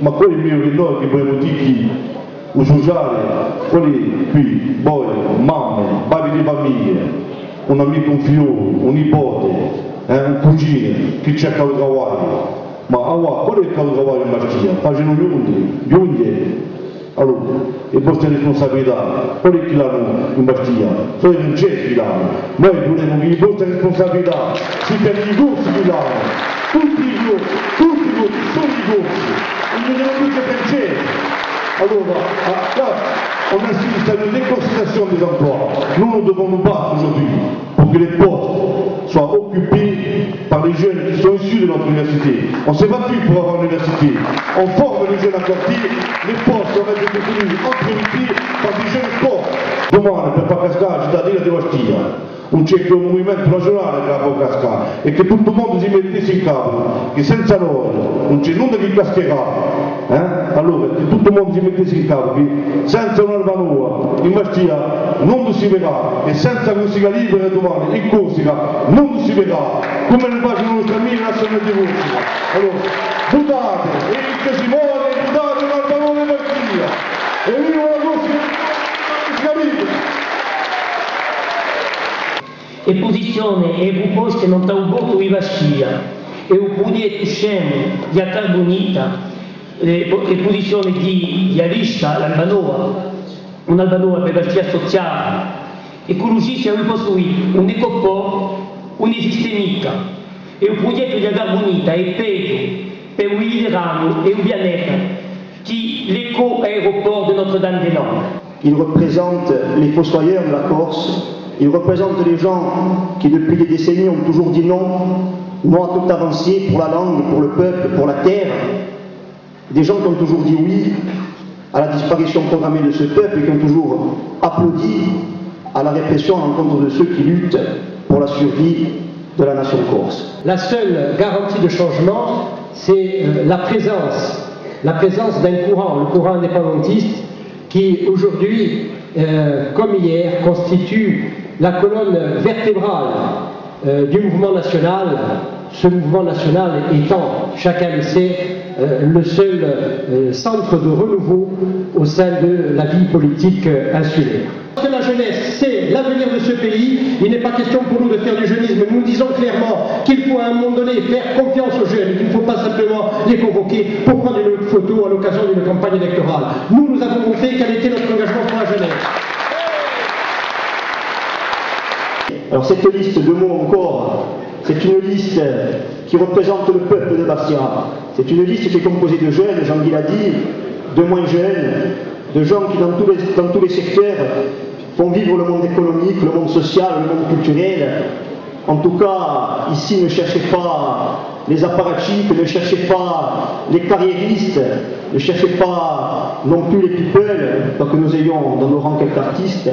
ma quelli miei che noi che vogliamo dire usare, quelli qui, voi, mamme, babi di famiglie, un amico, un figlio, un nipote, un cugino che cerca il lavoro, ma qual è il lavoro in Bastia? Facciano gli unghie, allora, le vostre responsabilità, quelli che l'hanno in Bastia, sono non c'è chi l'hanno, noi vogliamo che le vostre responsabilità si per i corsi che l'hanno, tutti i corsi, sono i corsi, non ne abbiamo più che per c'è. Allora, on assiste à une déconsidération des emplois. Nous nous devons nous battre aujourd'hui pour que les postes soient occupés par les jeunes qui sont issus de notre université. On ne s'est battu pour avoir une université. On forme les jeunes à quartier, les postes doivent être détenus en priorité par des jeunes forts. Domani per far cascare la cittadina di Bastia non c'è che un movimento nazionale che la può cascare e che tutto il mondo si mettesse in capo, che senza noi non c'è nulla che cascherà. Allora, che tutto il mondo si mettesse in capo, che senza un'arma nuova in Bastia non si vedrà e senza Corsica libera domani in Corsica non si vedrà, come ne facciano i nostri amici nazionali di Corsica. Allora, votate e che si muore, votate un'arma nuova in Bastia e viva la Corsica libera! E posizione e proposte non dà un voto in Bastia e oppure scemo di Carbonita le posizioni di Arisca, l'Albanoa, un'Albanoa per Bastia sociale, ecologistica e poi un ecoport, un'esistenica e un progetto di Carbonita è peso per un itinerario et un bien-être qui l'éco-aéroport de Notre-Dame-des-Landes. Il représente les fossoyeurs de la Corse. Il représente les gens qui, depuis des décennies, ont toujours dit non, non à toute avancée pour la langue, pour le peuple, pour la terre. Des gens qui ont toujours dit oui à la disparition programmée de ce peuple et qui ont toujours applaudi à la répression à l'encontre de ceux qui luttent pour la survie de la nation corse. La seule garantie de changement, c'est la présence d'un courant, le courant indépendantiste, qui aujourd'hui, comme hier, constitue la colonne vertébrale du mouvement national, ce mouvement national étant, chacun le sait, le seul centre de renouveau au sein de la vie politique insulaire. Parce que la jeunesse, c'est l'avenir de ce pays, il n'est pas question pour nous de faire du jeunisme. Nous disons clairement qu'il faut à un moment donné faire confiance aux jeunes et qu'il ne faut pas simplement les convoquer pour prendre une photo à l'occasion d'une campagne électorale. Nous avons montré quel était notre engagement pour la jeunesse. Alors cette liste, deux mots encore, c'est une liste qui représente le peuple de Bastia. C'est une liste qui est composée de jeunes, Jean-Guy l'a dit, de moins jeunes, de gens qui dans tous les secteurs font vivre le monde économique, le monde social, le monde culturel. En tout cas, ici ne cherchez pas les apparatchiks, ne cherchez pas les carriéristes, ne cherchez pas non plus les people, tant que nous ayons dans nos rangs quelques artistes.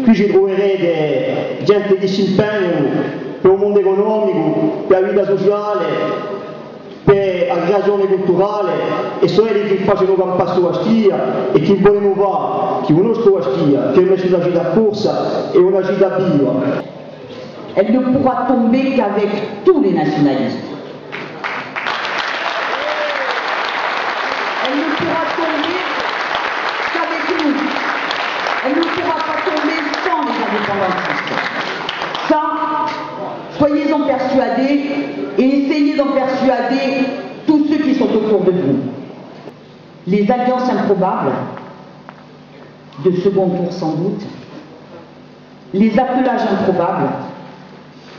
Qui ci troverete gente che si impegna per un mondo economico, per la vita sociale, per la ragione culturale e sono quelli che fanno campare su Bastia e che vogliono fare che la nostra Bastia, che è una città da corsa e una città viva. Elle ne pourra tomber qu'avec tous les nationalistes. Elle ne pourra tomber qu'avec nous. Elle ne pourra pas tomber sans les indépendantistes. Ça, soyez-en persuadés et essayez d'en persuader tous ceux qui sont autour de vous. Les alliances improbables, de second tour sans doute, les appelages improbables,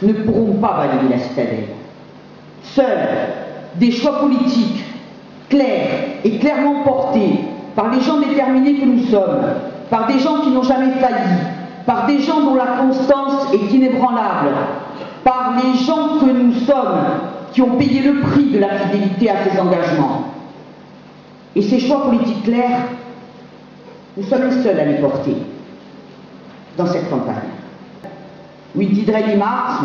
ne pourront pas valider la citadelle. Seuls des choix politiques clairs et clairement portés par les gens déterminés que nous sommes, par des gens qui n'ont jamais failli, par des gens dont la constance est inébranlable, par les gens que nous sommes qui ont payé le prix de la fidélité à ces engagements. Et ces choix politiques clairs, nous sommes les seuls à les porter dans cette campagne. Oui, Tidrei di Marzo,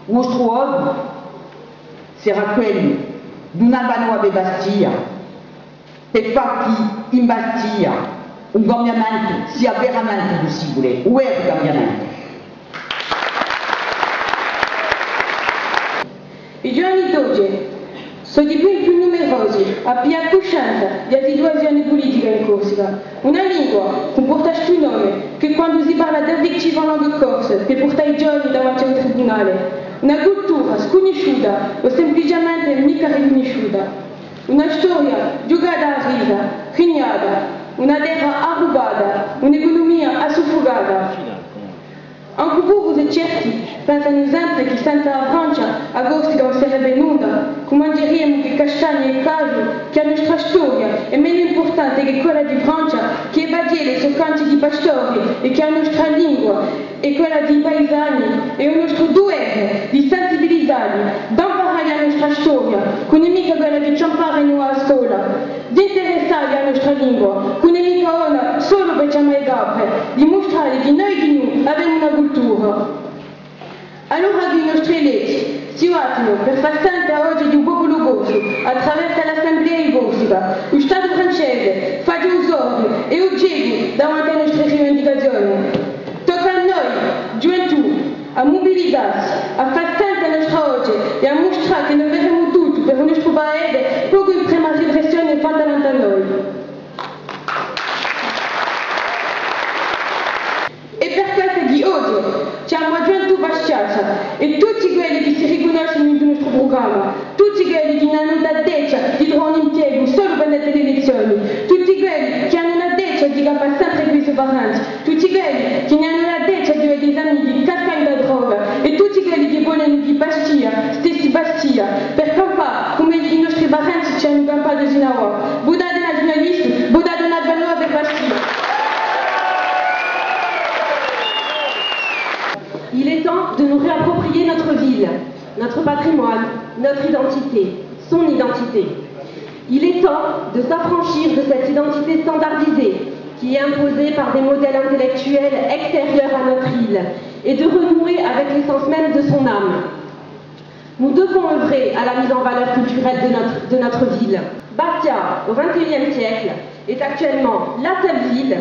nostro oggi sarà quello di un'Albanoa de Bastia, per farci in Bastia un cambiamento sia veramente possibile, o è un cambiamento. I giovani d'oggi sono di più in più numerosi. oggi abbia coscienza della situazione politica in Corsica. Una lingua che porta questo nome, che quando si parla d'effettiva lingua corsa, che porta i giorni davanti a un tribunale. Una cultura sconosciuta o semplicemente mica riconosciuta. Una storia giocata a risa, regnata, una terra arrubata, un'economia assuffogata. Anche voi siete certi, pensano sempre che senza la Francia a Corsica non sarebbe nulla, come diremmo che Castagna e Caggio, che la nostra storia è meno importante che quella di Francia, che evadie le soccanti di pastori e che la nostra lingua è quella di paesani e il nostro dovere di sensibilizzarli, d'imparare la nostra storia, che non è mica quella che ci imparano a scuola, di interessarli alla nostra lingua, che non è mica una solo per chiamare gabbre, di mostrare che noi di noi abbiamo una cultura. Allora i nostri leggi si attivano per far sentire oggi di un popolo corso attraverso l'Assemblea di Corsica, lo Stato francese fa giusto e oggetto davanti alle nostre rivendicazioni. Tocca a noi, gioventù, a mobilizzarsi, a far sentire la nostra voce e a mostrare che noi faremo tutto per il nostro paese poco in prima riflessione fatta da noi. E per questo di oggi siamo a gioventù Basciaccia e tutti quelli che si riconoscono in nostro programma, tutti quelli che non hanno la deccia di trovare un impiego solo per le elezioni, tutti quelli che hanno la deccia di campare sempre questi parenti, tutti quelli che non hanno la deccia di avere dei amici che cascano da droga e tutti quelli che vogliono di Bastia, stessi Bastia, per campare come i nostri parenti ci hanno campato fino a ora. Budate una giornalista, budate una bella per Bastia. Il est temps de nous réapproprier notre ville, notre patrimoine, notre identité, son identité. Il est temps de s'affranchir de cette identité standardisée qui est imposée par des modèles intellectuels extérieurs à notre île et de renouer avec l'essence même de son âme. Nous devons œuvrer à la mise en valeur culturelle de notre ville. Bastia, au XXIe siècle, est actuellement la seule ville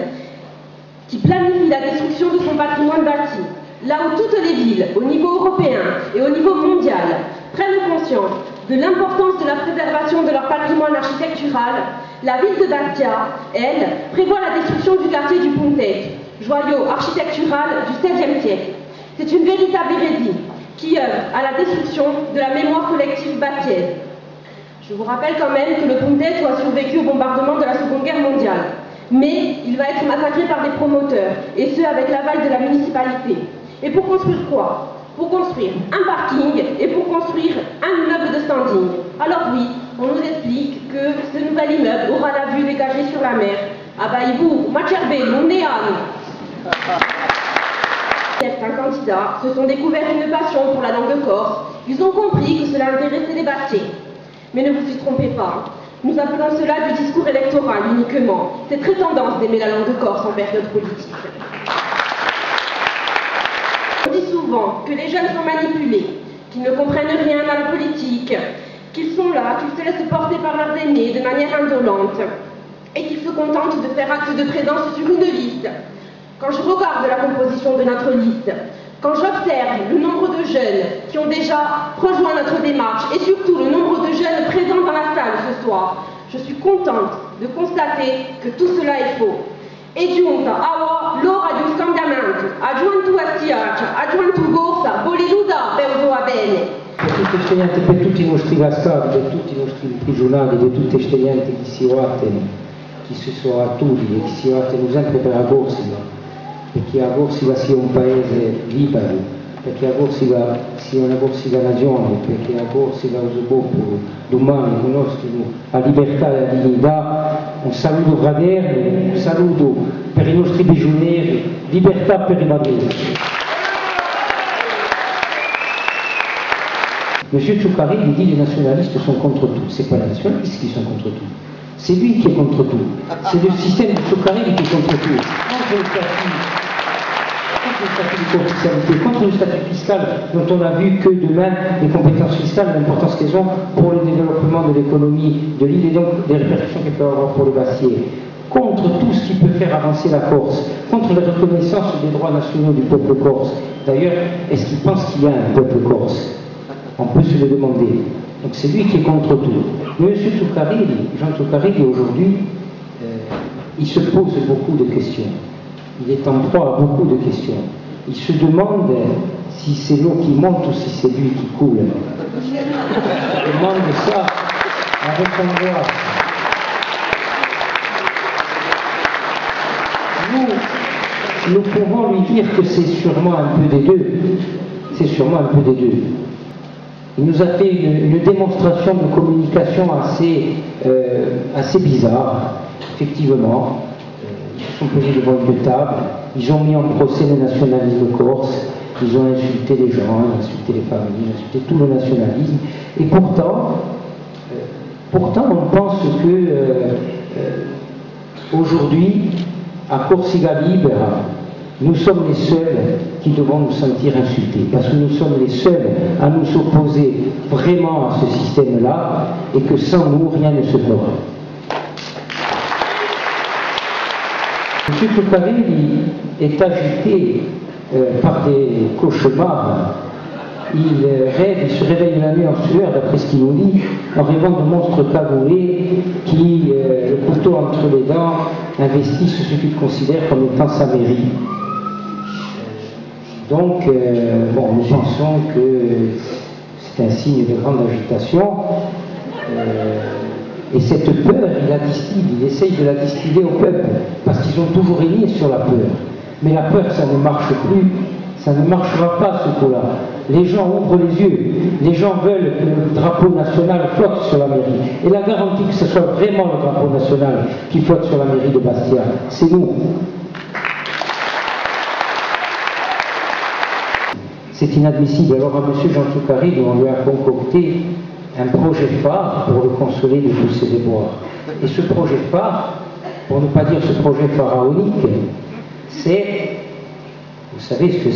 qui planifie la destruction de son patrimoine bâti. Là où toutes les villes, au niveau européen et au niveau mondial, prennent conscience de l'importance de la préservation de leur patrimoine architectural, la ville de Bastia, elle, prévoit la destruction du quartier du Pontet, joyau architectural du XVIe siècle. C'est une véritable hérésie qui œuvre à la destruction de la mémoire collective bastiaise. Je vous rappelle quand même que le Pontet a survécu au bombardement de la Seconde Guerre mondiale. Mais il va être massacré par des promoteurs, et ce avec l'aval de la municipalité. Et pour construire quoi? Pour construire un parking et pour construire un immeuble de standing. Alors oui, on nous explique que ce nouvel immeuble aura la vue dégagée sur la mer. Ah bah vous, Macherbello, Néane. Certains candidats se sont découverts une passion pour la langue corse. Ils ont compris que cela intéressait les Bastiais. Mais ne vous y trompez pas. Nous appelons cela du discours électoral uniquement. C'est très tendance d'aimer la langue corse en période politique. On dit souvent que les jeunes sont manipulés, qu'ils ne comprennent rien à la politique, qu'ils sont là, qu'ils se laissent porter par leurs aînés de manière indolente et qu'ils se contentent de faire acte de présence sur une liste. Quand je regarde la composition de notre liste, quand j'observe le nombre de jeunes qui ont déjà rejoint notre démarche et surtout le nombre de jeunes présents dans la salle ce soir, je suis contente de constater que tout cela est faux. E giunta l'ora di un scambiamento, aggiunto a Stiaccia, aggiunto Gorsa, Boliluda, Beudoa bene. Per tutti i nostri bastardi, per tutti i nostri imprigionati, per tutti questi gente che si battono, che si sono attivi e che si battono sempre per la Corsica, perché la Corsica sia un paese libero, perché la Corsica sia una Corsica nazione, perché la Corsica è un popolo domani conoscono la libertà e la dignità. Un saluto fraterno, un saluto per i nostri prigionieri, libertà per i padroni. Monsieur Ciuccari dit les nationalistes sont contre tout. C'est pas les nationalistes qui sont contre tout. C'est lui qui est contre tout. C'est le système de Ciuccari qui est contre tout. Contre le statut de confidentialité, contre le statut fiscal dont on a vu que demain les compétences fiscales, l'importance qu'elles ont pour le développement de l'économie de l'île et donc des répercussions qu'elles peuvent avoir pour le Bastiais, contre tout ce qui peut faire avancer la Corse, contre la reconnaissance des droits nationaux du peuple corse. D'ailleurs, est-ce qu'ils pensent qu'il y a un peuple corse? On peut se le demander. Donc c'est lui qui est contre tout. Mais M. Toukariri, Jean Toukariri aujourd'hui, il se pose beaucoup de questions. Il est en proie à beaucoup de questions. Il se demande si c'est l'eau qui monte ou si c'est lui qui coule. Il se demande ça avec angoisse. Nous pouvons lui dire que c'est sûrement un peu des deux. C'est sûrement un peu des deux. Il nous a fait une démonstration de communication assez bizarre, effectivement. Ils se sont posés devant une table, ils ont mis en procès le nationalisme corse, ils ont insulté les gens, ils ont insulté les familles, ils ont insulté tout le nationalisme. Et pourtant on pense que aujourd'hui, à Corsica Libera, nous sommes les seuls qui devons nous sentir insultés, parce que nous sommes les seuls à nous opposer vraiment à ce système-là, et que sans nous, rien ne se fera. M. Toukariri est agité par des cauchemars. Il rêve, il se réveille la nuit en sueur, d'après ce qu'il nous dit, en rêvant de monstres cagoulés qui, le couteau entre les dents, investissent ce qu'il considère comme étant sa mairie. Donc, nous pensons que c'est un signe de grande agitation. Et cette peur, il la distille, il essaye de la distiller au peuple, parce qu'ils ont toujours régné sur la peur. Mais la peur, ça ne marche plus, ça ne marchera pas ce coup-là. Les gens ouvrent les yeux, les gens veulent que le drapeau national flotte sur la mairie. Et la garantie que ce soit vraiment le drapeau national qui flotte sur la mairie de Bastia, c'est nous. C'est inadmissible. Alors à M. Jean Toukariri, on lui a concocté un projet phare pour le consoler de tous ses déboires. Et ce projet phare, pour ne pas dire ce projet pharaonique, c'est, vous savez ce que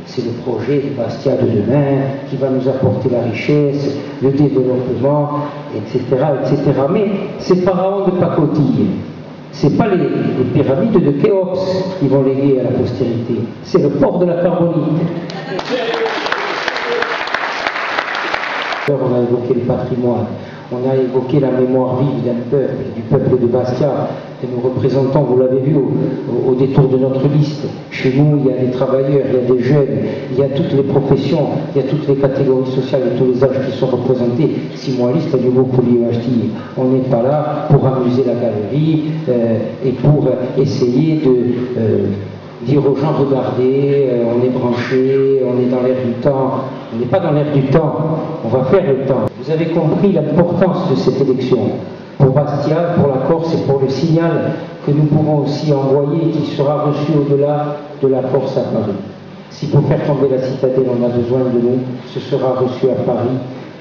c'est le projet de Bastia de demain, qui va nous apporter la richesse, le développement, etc., etc. Mais ces pharaons de pacotille, ce n'est pas les pyramides de Khéops qui vont léguer à la postérité, c'est le port de la Carbonite. On a évoqué le patrimoine, on a évoqué la mémoire vive d'un peuple, du peuple de Bastia, que nous représentons, vous l'avez vu au détour de notre liste. Chez nous, il y a des travailleurs, il y a des jeunes, il y a toutes les professions, il y a toutes les catégories sociales et tous les âges qui sont représentés. Si moi, liste, du groupe on n'est pas là pour amuser la galerie et pour essayer de dire aux gens, regardez, on est branché, on est dans l'air du temps. On n'est pas dans l'air du temps, on va faire le temps. Vous avez compris l'importance de cette élection pour Bastia, pour la Corse et pour le signal que nous pouvons aussi envoyer, qui sera reçu au-delà de la Corse à Paris. Si pour faire tomber la citadelle on a besoin de nous, ce sera reçu à Paris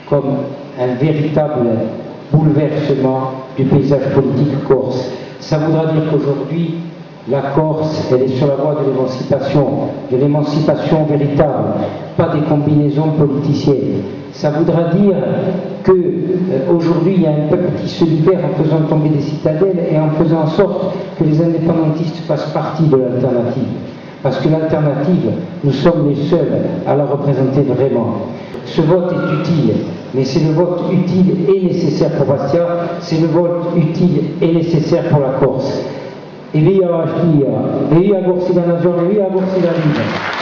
comme un véritable bouleversement du paysage politique corse. Ça voudra dire qu'aujourd'hui, la Corse, elle est sur la voie de l'émancipation véritable, pas des combinaisons politiciennes. Ça voudra dire qu'aujourd'hui, il y a un peuple qui se libère en faisant tomber des citadelles et en faisant en sorte que les indépendantistes fassent partie de l'alternative. Parce que l'alternative, nous sommes les seuls à la représenter vraiment. Ce vote est utile, mais c'est le vote utile et nécessaire pour Bastia, c'est le vote utile et nécessaire pour la Corse. E via Bastia, e via Corsica Nazione, e via Corsica Libera.